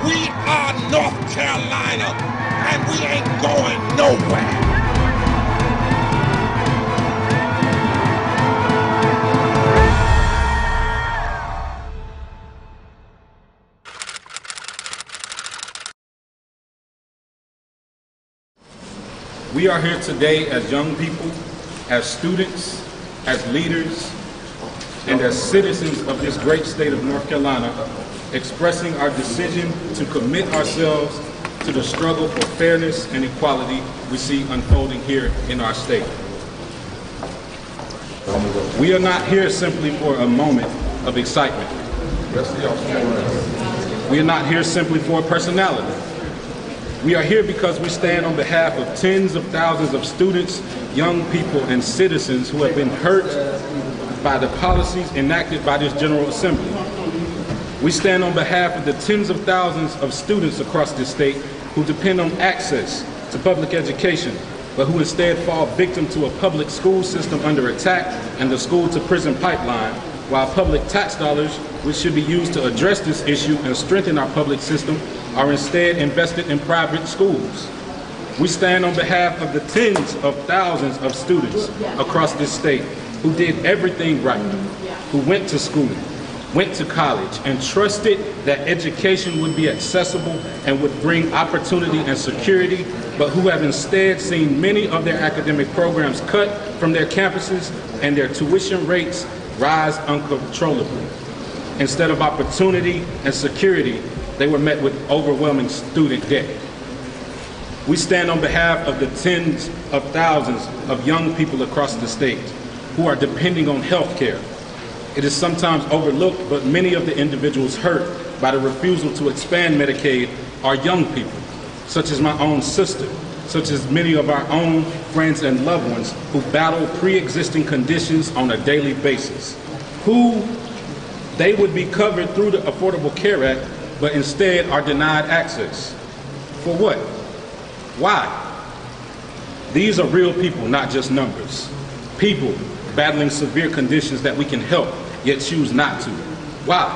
We are North Carolina, and we ain't going nowhere. We are here today as young people, as students, as leaders, and as citizens of this great state of North Carolina, expressing our decision to commit ourselves to the struggle for fairness and equality we see unfolding here in our state. We are not here simply for a moment of excitement. We are not here simply for personality. We are here because we stand on behalf of tens of thousands of students, young people, and citizens who have been hurt by the policies enacted by this General Assembly. We stand on behalf of the tens of thousands of students across this state who depend on access to public education, but who instead fall victim to a public school system under attack and the school-to-prison pipeline, while public tax dollars, which should be used to address this issue and strengthen our public system, are instead invested in private schools. We stand on behalf of the tens of thousands of students across this state who did everything right, who went to school, went to college, and trusted that education would be accessible and would bring opportunity and security, but who have instead seen many of their academic programs cut from their campuses and their tuition rates rise uncontrollably. Instead of opportunity and security, they were met with overwhelming student debt. We stand on behalf of the tens of thousands of young people across the state who are depending on health care. It is sometimes overlooked, but many of the individuals hurt by the refusal to expand Medicaid are young people, such as my own sister, such as many of our own friends and loved ones who battle pre-existing conditions on a daily basis, who they would be covered through the Affordable Care Act, but instead are denied access. For what? Why? These are real people, not just numbers. People battling severe conditions that we can help, yet choose not to. Why?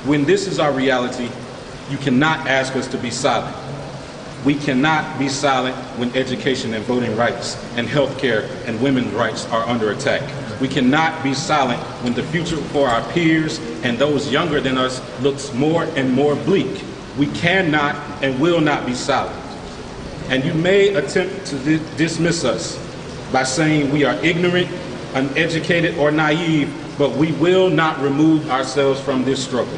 When this is our reality, you cannot ask us to be silent. We cannot be silent when education and voting rights and health care and women's rights are under attack. We cannot be silent when the future for our peers and those younger than us looks more and more bleak. We cannot and will not be silent. And you may attempt to dismiss us by saying we are ignorant, uneducated, or naive, but we will not remove ourselves from this struggle.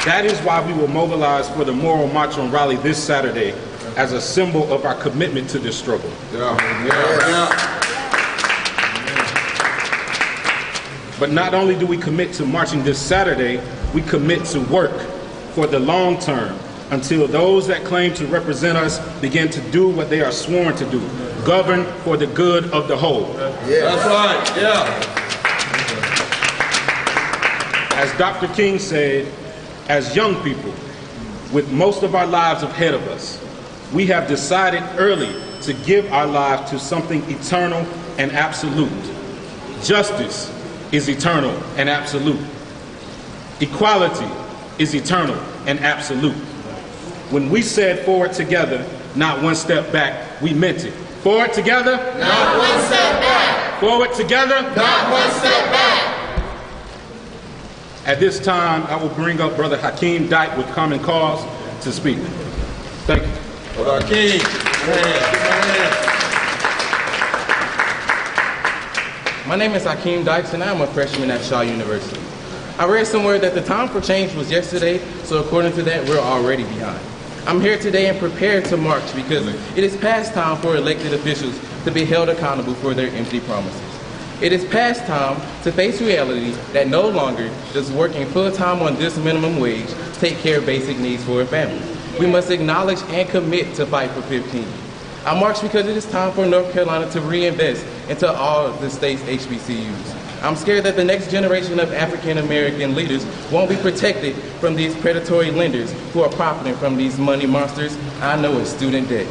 That is why we will mobilize for the Moral March on Raleigh this Saturday as a symbol of our commitment to this struggle. But not only do we commit to marching this Saturday, we commit to work for the long term until those that claim to represent us begin to do what they are sworn to do, govern for the good of the whole. That's right, As Dr. King said, as young people, with most of our lives ahead of us, we have decided early to give our lives to something eternal and absolute. Justice is eternal and absolute. Equality is eternal and absolute. When we said forward together, not one step back, we meant it. Forward together, not one step back. Forward together, not one step back. At this time, I will bring up Brother Hakeem Dyke with Common Cause to speak. Thank you. Brother Hakeem. My name is Hakeem Dykes, and I'm a freshman at Shaw University. I read somewhere that the time for change was yesterday, so according to that, we're already behind. I'm here today and prepared to march because it is past time for elected officials to be held accountable for their empty promises. It is past time to face reality that no longer does working full-time on this minimum wage take care of basic needs for a family. We must acknowledge and commit to fight for 15. I march because it is time for North Carolina to reinvest into all the state's HBCUs. I'm scared that the next generation of African American leaders won't be protected from these predatory lenders who are profiting from these money monsters I know as student debt.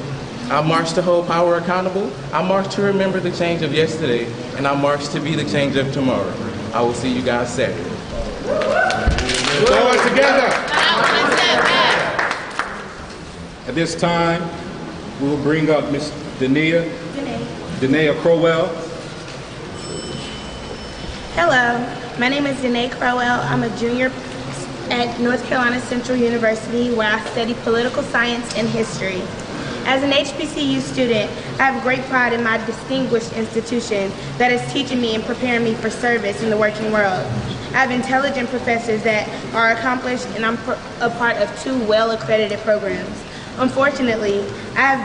I march to hold power accountable, I march to remember the change of yesterday, and I march to be the change of tomorrow. I will see you guys Saturday. Forward together. At this time, we will bring up Ms. Danae Crowell. Hello, my name is Danae Crowell. I'm a junior at North Carolina Central University, where I study political science and history. As an HBCU student, I have great pride in my distinguished institution that is teaching me and preparing me for service in the working world. I have intelligent professors that are accomplished, and I'm a part of 2 well-accredited programs. Unfortunately, I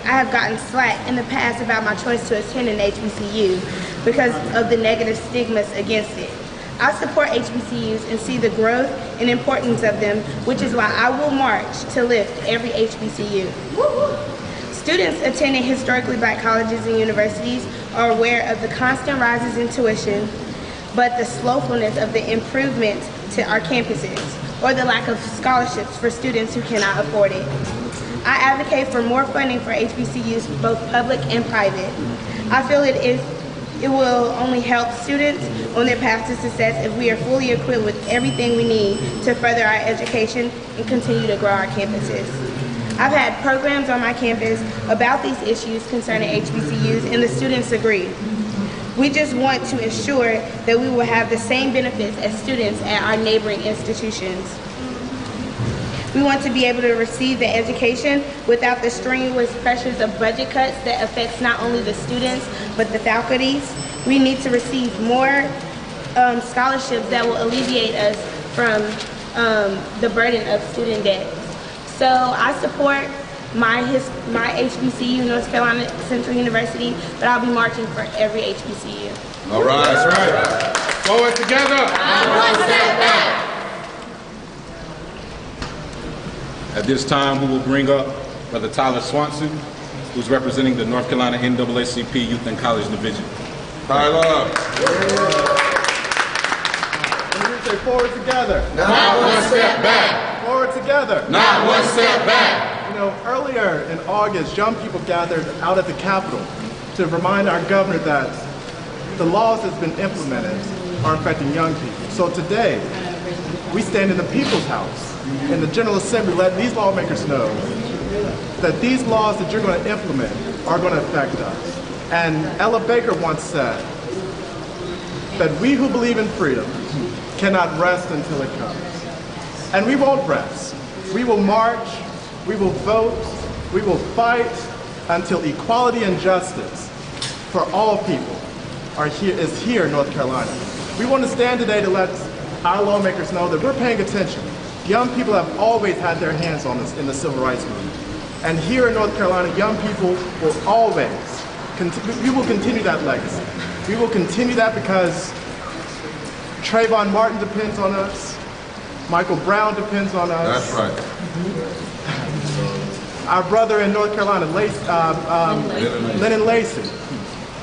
have gotten slack in the past about my choice to attend an HBCU because of the negative stigmas against it. I support HBCUs and see the growth and importance of them, which is why I will march to lift every HBCU. Students attending historically black colleges and universities are aware of the constant rises in tuition, but the slowfulness of the improvement to our campuses, or the lack of scholarships for students who cannot afford it. I advocate for more funding for HBCUs, both public and private. I feel it will only help students on their path to success if we are fully equipped with everything we need to further our education and continue to grow our campuses. I've had programs on my campus about these issues concerning HBCUs, and the students agree. We just want to ensure that we will have the same benefits as students at our neighboring institutions. We want to be able to receive the education without the strenuous pressures of budget cuts that affects not only the students, but the faculties. We need to receive more scholarships that will alleviate us from the burden of student debt. So I support my HBCU, North Carolina Central University, but I'll be marching for every HBCU. All right. That's right. Forward together. Not 1 step back. At this time, we will bring up Brother Tyler Swanson, who's representing the North Carolina NAACP Youth and College Division. Tyler. Say forward together. Not 1 step back. Forward together. Not 1 step back. You know, earlier in August, young people gathered out at the Capitol to remind our governor that the laws that's been implemented are affecting young people. So today, we stand in the People's House in the General Assembly, letting these lawmakers know that these laws that you're going to implement are going to affect us. And Ella Baker once said that we who believe in freedom cannot rest until it comes. And we won't rest. We will march, we will vote, we will fight until equality and justice for all people is here in North Carolina. We want to stand today to let our lawmakers know that we're paying attention. Young people have always had their hands on this in the civil rights movement. And here in North Carolina, young people will always, we will continue that legacy. We will continue that because Trayvon Martin depends on us. Michael Brown depends on us. That's right. Our brother in North Carolina, Lennon Lacey,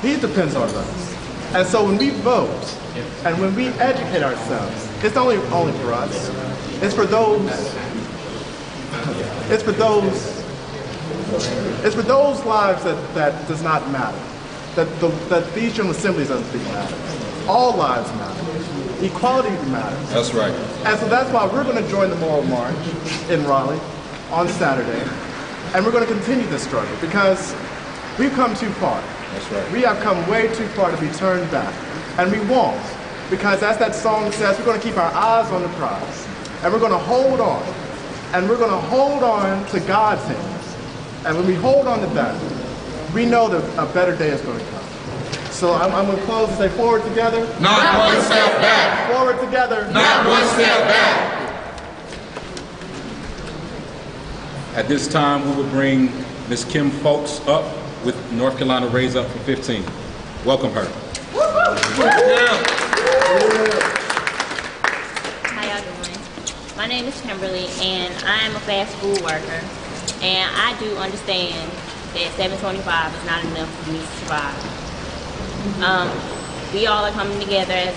he depends on us. And so when we vote and when we educate ourselves, it's only for us. It's for those lives that does not matter. That these General Assemblies doesn't speak matter. All lives matter. Equality matters. That's right. And so that's why we're going to join the Moral March in Raleigh on Saturday. And we're going to continue this struggle because we've come too far. That's right. We have come way too far to be turned back. And we won't. Because as that song says, we're going to keep our eyes on the prize. And we're going to hold on. And we're going to hold on to God's hands. And when we hold on to that, we know that a better day is going to come. So I'm going to close and say forward together. Not 1 step back. Forward together. Not 1 step back. At this time, we will bring Ms. Kim Folks up with North Carolina Raise Up for 15. Welcome her. How y'all doing? My name is Kimberly, and I am a fast food worker. And I do understand that $7.25 is not enough for me to survive. We all are coming together as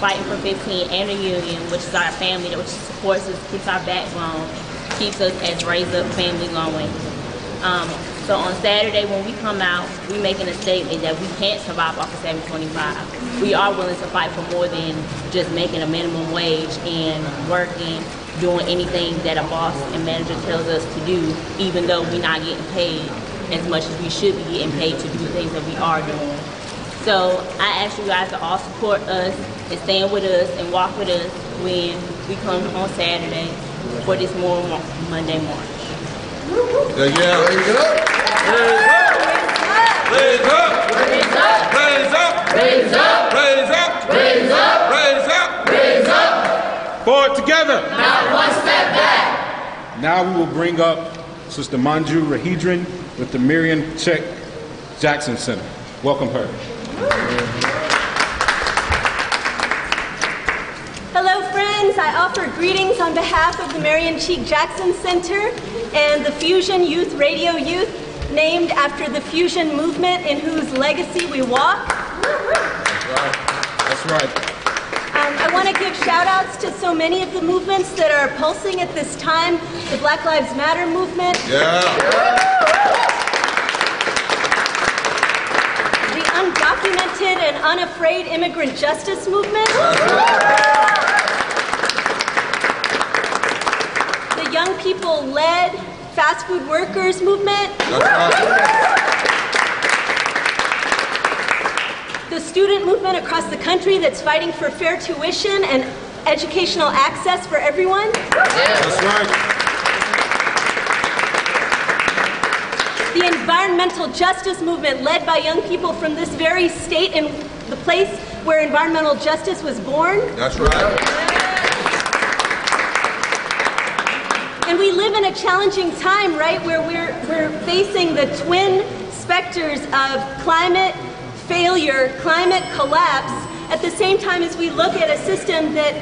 fighting for 15 and the union, which is our family, which supports us, keeps our backbone, keeps us as Raise Up family going. So on Saturday when we come out, we're making a statement that we can't survive off of $7.25. we are willing to fight for more than just making a minimum wage and working, doing anything that a boss and manager tells us to do, even though we're not getting paid as much as we should be getting paid to do the things that we are doing. So I ask you guys to all support us and stand with us and walk with us when we come on Saturday for this Monday march. Yeah. Raise up. Raise up. Raise up. Raise up. Raise up. Raise up. Raise up. Raise up. Raise up. Forward together. Not one step back. Now we will bring up Sister Manju Rahidran with the Miriam Check Jackson Center. Welcome her. Hello friends, I offer greetings on behalf of the Marion Cheek Jackson Center and the Fusion Youth Radio Youth, named after the Fusion movement in whose legacy we walk. That's right. I want to give shout outs to so many of the movements that are pulsing at this time. The Black Lives Matter movement. The undocumented and unafraid immigrant justice movement. The young people-led fast food workers movement. The student movement across the country that's fighting for fair tuition and educational access for everyone. That's right. The environmental justice movement led by young people from this very state and the place where environmental justice was born. That's right. And we live in a challenging time, right, where we're facing the twin specters of climate failure, climate collapse, at the same time as we look at a system that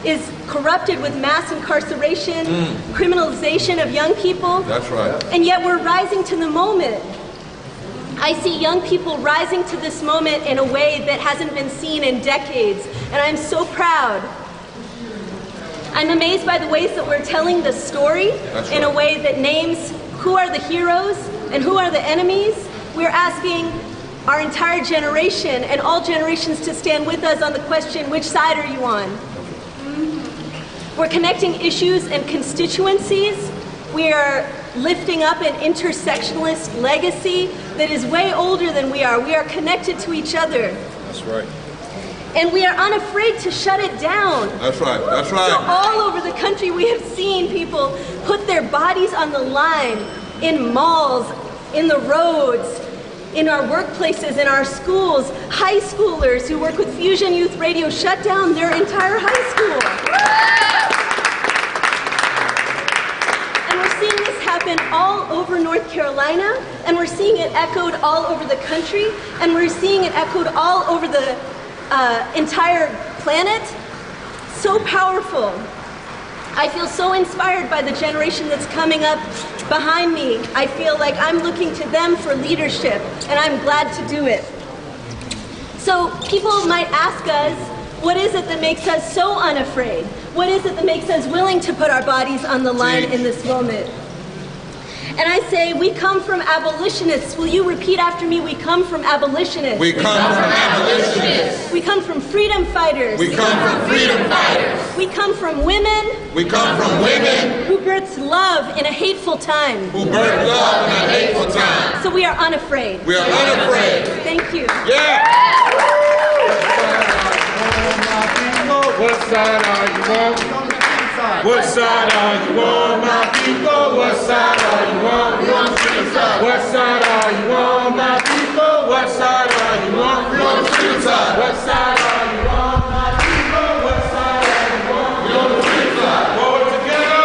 is corrupted with mass incarceration, criminalization of young people. That's right. And yet we're rising to the moment. I see young people rising to this moment in a way that hasn't been seen in decades, and I'm so proud. I'm amazed by the ways that we're telling the story in a way that names who are the heroes and who are the enemies. We're asking our entire generation and all generations to stand with us on the question, which side are you on? We're connecting issues and constituencies. We are lifting up an intersectionalist legacy that is way older than we are. We are connected to each other. That's right. And we are unafraid to shut it down. That's right. That's right. So all over the country we have seen people put their bodies on the line in malls, in the roads, in our workplaces, in our schools. High schoolers who work with Fusion Youth Radio shut down their entire high school. And we're seeing this happen all over North Carolina, and we're seeing it echoed all over the country, and we're seeing it echoed all over the entire planet. So powerful. I feel so inspired by the generation that's coming up behind me. I feel like I'm looking to them for leadership, and I'm glad to do it. So people might ask us, what is it that makes us so unafraid? What is it that makes us willing to put our bodies on the line in this moment? And I say, we come from abolitionists. Will you repeat after me? We come from abolitionists. We come from abolitionists. We come from freedom fighters. We come from freedom fighters. We come from women. We come from women who birthed love in a hateful time. who birthed love in a hateful time. So we are unafraid. We are unafraid. Thank you. Yeah. What side are you on? What side are you on, my people? What side are you on? We on the freedom side. What side are you on, my people? What side are you on? We on the freedom side. What side are you on, my people? What side are you on? We on the freedom side. Forward together.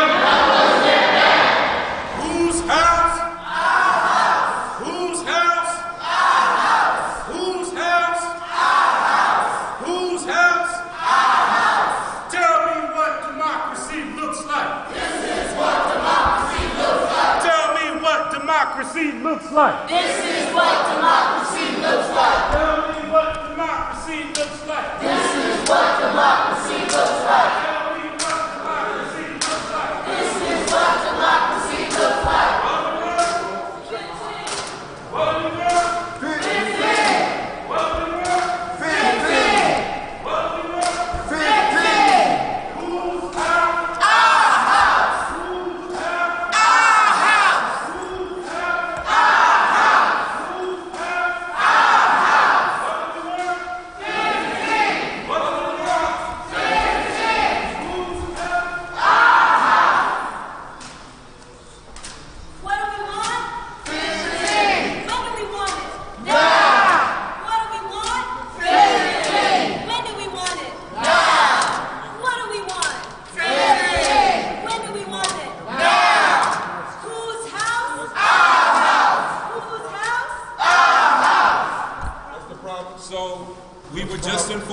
Whose house? Our house. Whose house? Our house. Whose house? Our house. Whose house? Our house. Tell me what democracy looks like. This is what democracy looks like. Tell me what democracy looks like. This is what democracy looks like. Tell me what democracy looks like. This is what democracy looks like. Tell me what democracy looks like. This is what democracy looks like. What the world? Free. What the world? Free.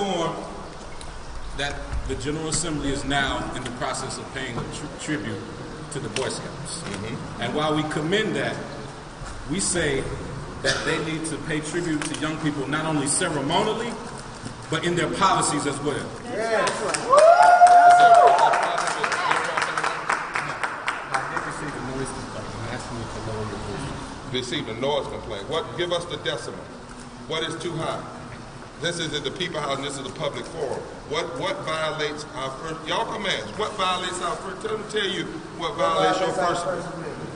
informed that the General Assembly is now in the process of paying a tribute to the Boy Scouts. And while we commend that, we say that they need to pay tribute to young people not only ceremonially, but in their policies as well. Received a noise complaint. What? Give us the decimal. What is too high? This is at the People House and this is a public forum. What violates our first, y'all commands, what violates our first, tell you what violates your first,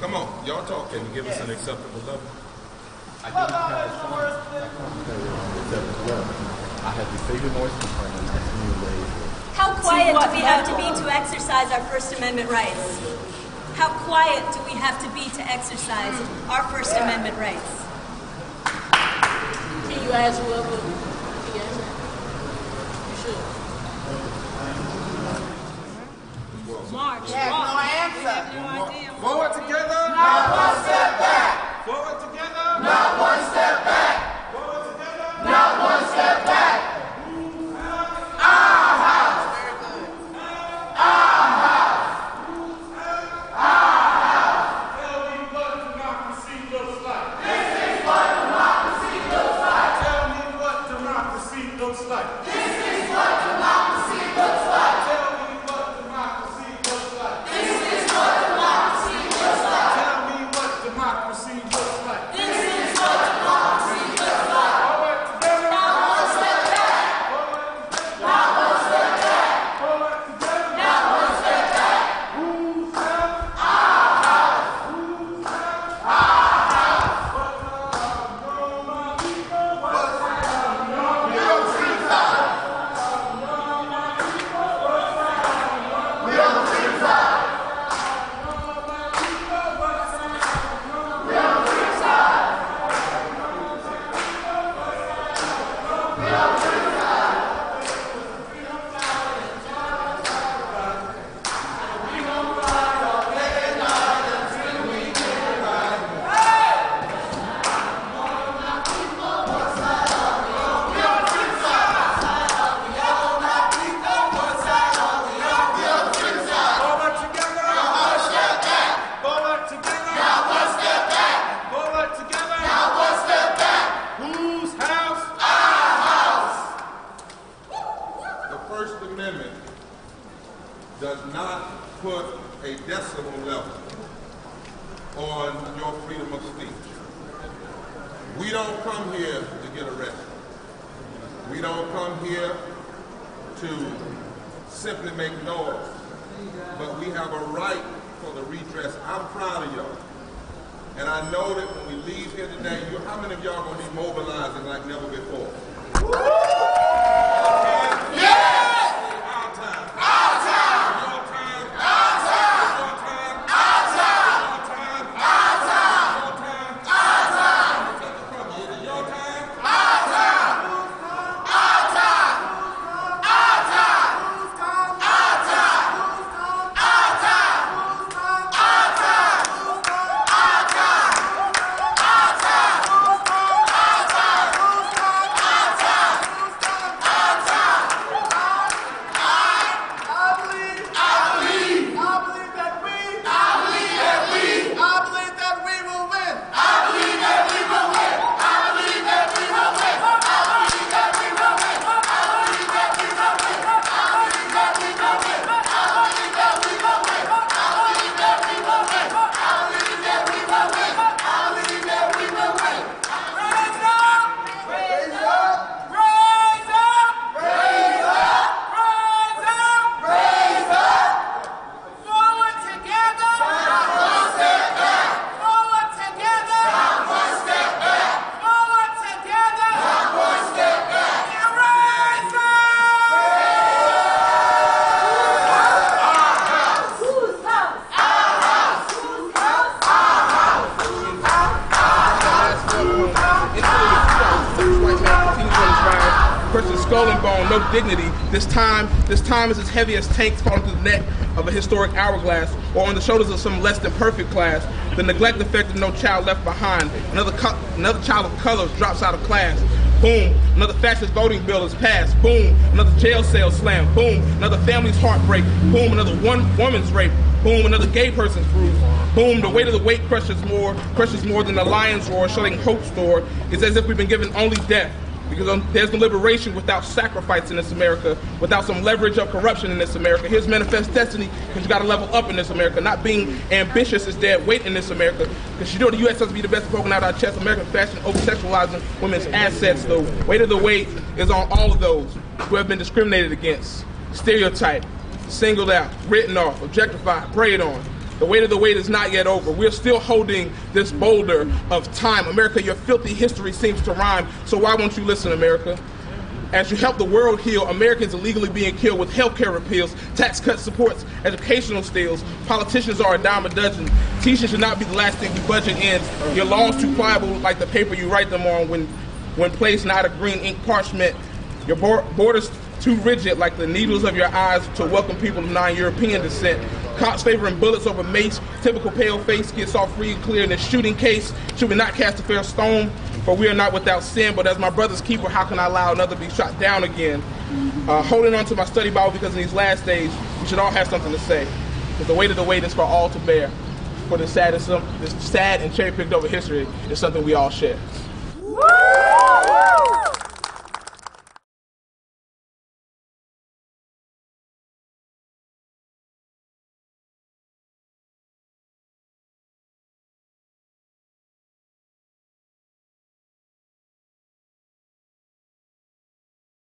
come on, y'all talk. Can you give us an acceptable level? I have received a noise complaint and asked me to raise it. How quiet do we have to be to exercise our First Amendment rights? How quiet do we have to be to exercise our First Amendment rights? Can you ask whoever? Yes. You should. March. There's no answer. Forward together. Not one step back. Forward together. Not one step back. Forward together. Not one step back. Our house. Our house. Our house. Tell me what democracy looks like. This is what democracy looks like. Tell me what democracy looks like. This is what democracy looks like. Tell me what democracy looks like. This is what democracy looks like. Tell me what democracy looks like. This is what democracy looks like. Forward together. Not one step back. Not one step back. Forward together. Not one step back. Whose house? Our house. Whose house? Our house. What's on my people? What's on We on the street side. We on the street side. We on the street side. We on the street side. Forward together. One step back. Forward together. Not one step back. Forward together. Not one step back. Whose house? Our house. The First Amendment does not put a decimal level on your freedom of speech. We don't come here to get arrested. We don't come here to simply make noise. But we have a right for the redress. I'm proud of y'all. And I know that when we leave here today, how many of y'all going to be mobilizing like never before? person's skull and bone, no dignity. This time is as heavy as tanks falling through the neck of a historic hourglass, or on the shoulders of some less than perfect class. The neglect effect of no child left behind. Another child of color drops out of class. Boom, another fascist voting bill is passed. Boom, another jail cell slam. Boom, another family's heartbreak. Boom, another woman's rape. Boom, another gay person's bruise. Boom, the weight of the weight crushes more than the lion's roar, shutting hope's door. It's as if we've been given only death. Because there's no liberation without sacrifice in this America, without some leverage of corruption in this America. Here's manifest destiny, because you got to level up in this America. Not being ambitious is dead weight in this America. Because you know the U.S. has to be the best poking out our chest. American fashion over-sexualizing women's assets. The weight of the weight is on all of those who have been discriminated against, stereotyped, singled out, written off, objectified, preyed on. The weight of the weight is not yet over. We're still holding this boulder of time. America, your filthy history seems to rhyme, so why won't you listen, America? As you help the world heal, Americans illegally being killed with healthcare repeals, tax cuts, supports, educational steals. Politicians are a dime a dozen. Teaching should not be the last thing you budget in. Your laws too pliable like the paper you write them on when placed not a green ink parchment. Your borders too rigid like the needles of your eyes to welcome people of non-European descent. Cops favoring bullets over mace, typical pale face gets off free and clear in this shooting case. Should we not cast a fair stone? For we are not without sin, but as my brother's keeper, how can I allow another to be shot down again? Holding on to my study Bible because in these last days, we should all have something to say. Because the weight of the weight is for all to bear. For this sad and cherry-picked over history is something we all share.